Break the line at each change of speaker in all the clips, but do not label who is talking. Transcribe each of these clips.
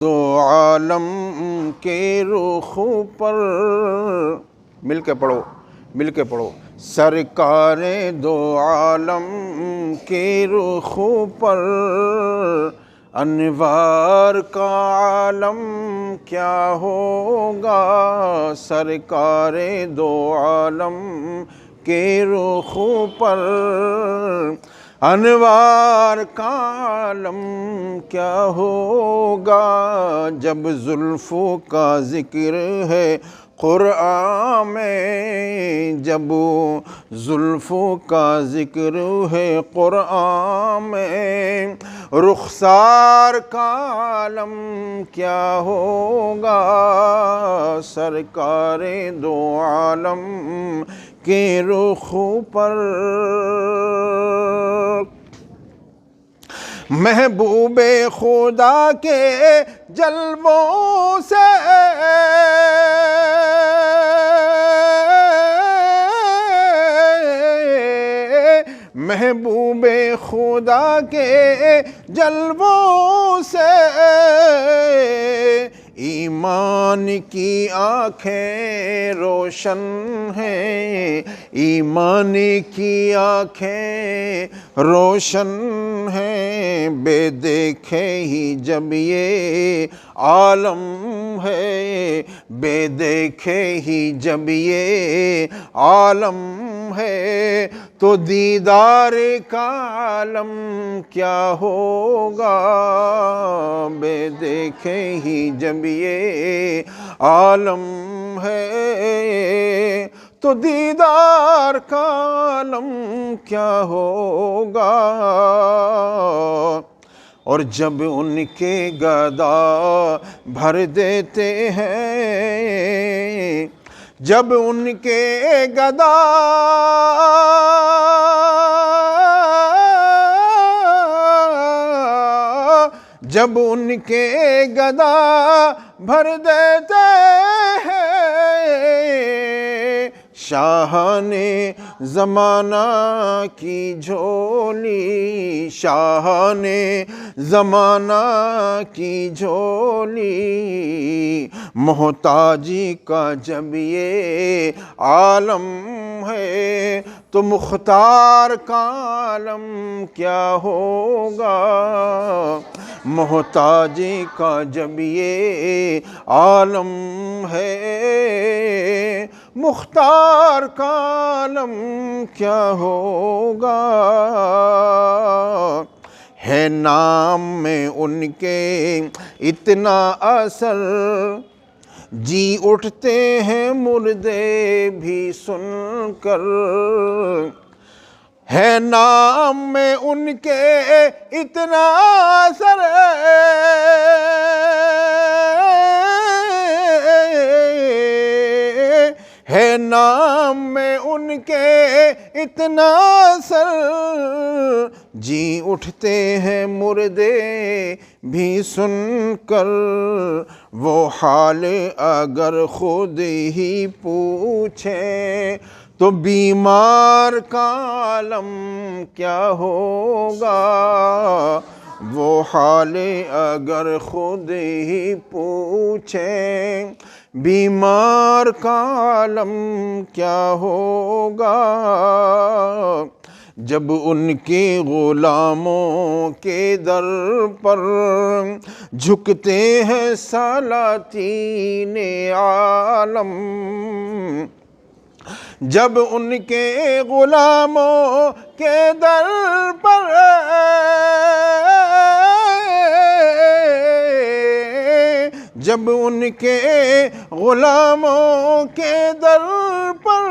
دو عالم کے رخ پر، مل کے پڑھو، سرکار دو عالم کے رخ پر، انوار کا عالم کیا ہوگا، سرکار دو عالم کے رخ پر، انوار کا عالم کیا ہوگا، جب زلفوں کا ذکر ہے قرآن میں، جب زلفوں کا ذکر ہے قرآن میں، رخسار کا عالم کیا ہوگا، سرکار دو عالم کے رخ پر، محبوب خدا کے جلووں سے محبوب خدا کے جلووں سے ایمان کی آنکھیں روشن ہیں، ایمان کی آنکھیں روشن ہیں، بے دیکھے ہی جب یہ عالم ہے، بے دیکھے ہی جب یہ عالم ہے، تو دیدار کا عالم کیا ہوگا، بے دیکھے ہی جب یہ عالم ہے، تو دیدار کا عالم کیا ہوگا، اور جب ان کے گدا بھر دیتے ہیں، جب ان کے گدا جب ان کے گدا بھر دیتے ہیں، شاہان زمانہ کی جھولی، شاہان زمانہ کی جھولی، محتاجی کا جب یہ عالم ہے، تو مختار کا عالم کیا ہوگا، محتاجی کا جب یہ عالم ہے، مختار کا عالم کیا ہوگا، ہے نام میں ان کے اتنا اثر، جی اٹھتے ہیں مردے بھی سن کر، ہے نام میں ان کے اتنا اثر، ہے نام میں ان کے اتنا اثر، جی اٹھتے ہیں مردے بھی سن کر، وہ حال اگر خود ہی پوچھیں تو بیمار کا عالم کیا ہوگا، وہ حال اگر خود ہی پوچھیں بیمار کا عالم کیا ہوگا، جب ان کے غلاموں کے در پر جھکتے ہیں سلاطین عالم، جب ان کے غلاموں کے در پر جب ان کے غلاموں کے در پر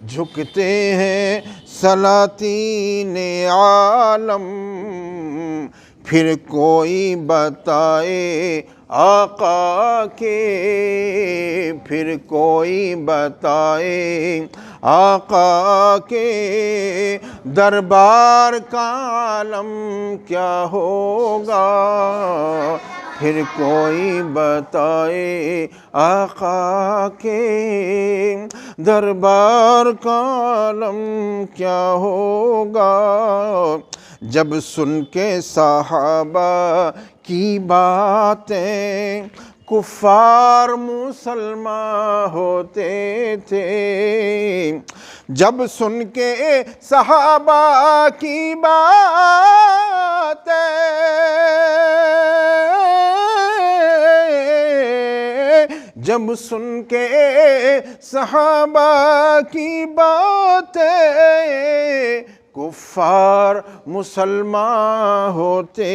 جھکتے ہیں سلاطین عالم، پھر کوئی بتائے آقا کے، پھر کوئی بتائے آقا کے دربار کا عالم کیا ہوگا، پھر کوئی بتائے آقا کے دربار کا عالم کیا ہوگا، جب سن کے صحابہ کی باتیں کفار مسلمان ہوتے تھے، جب سن کے صحابہ کی باتیں جب سن کے صحابہ کی باتیں کفار مسلمان ہوتے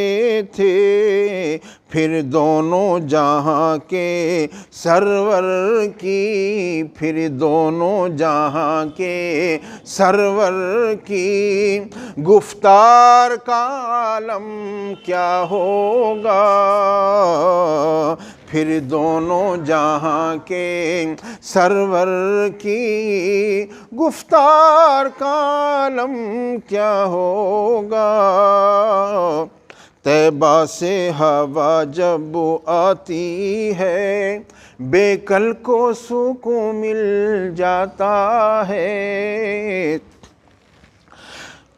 تھے، پھر دونوں جہاں کے سرور کی، پھر دونوں جہاں کے سرور کی گفتار کا عالم کیا ہوگا، پھر دونوں جہاں کے سرور کی گفتار کا عالم کیا ہوگا۔ طیبہ سے ہوا جب آتی ہے بے کل کو سکون مل جاتا ہے،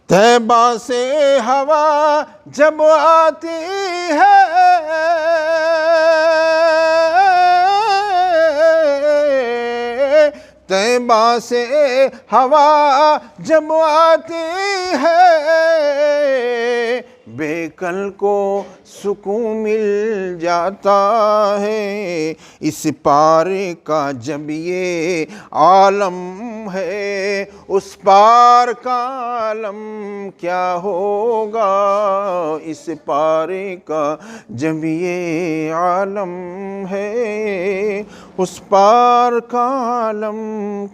طیبہ سے ہوا جب آتی ہے طیبہ سے ہوا جب آتی ہے بے کل کو سکون مل جاتا ہے، اس پارے کا جب یہ عالم ہے اس پار کا عالم کیا ہوگا، اس پارے کا جب یہ عالم ہے اس پار کا عالم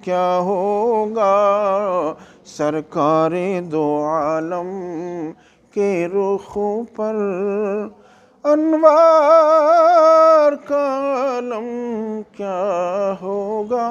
کیا ہوگا۔ سرکار دو عالم کے رخوں پر انوار کا عالم کیا ہوگا۔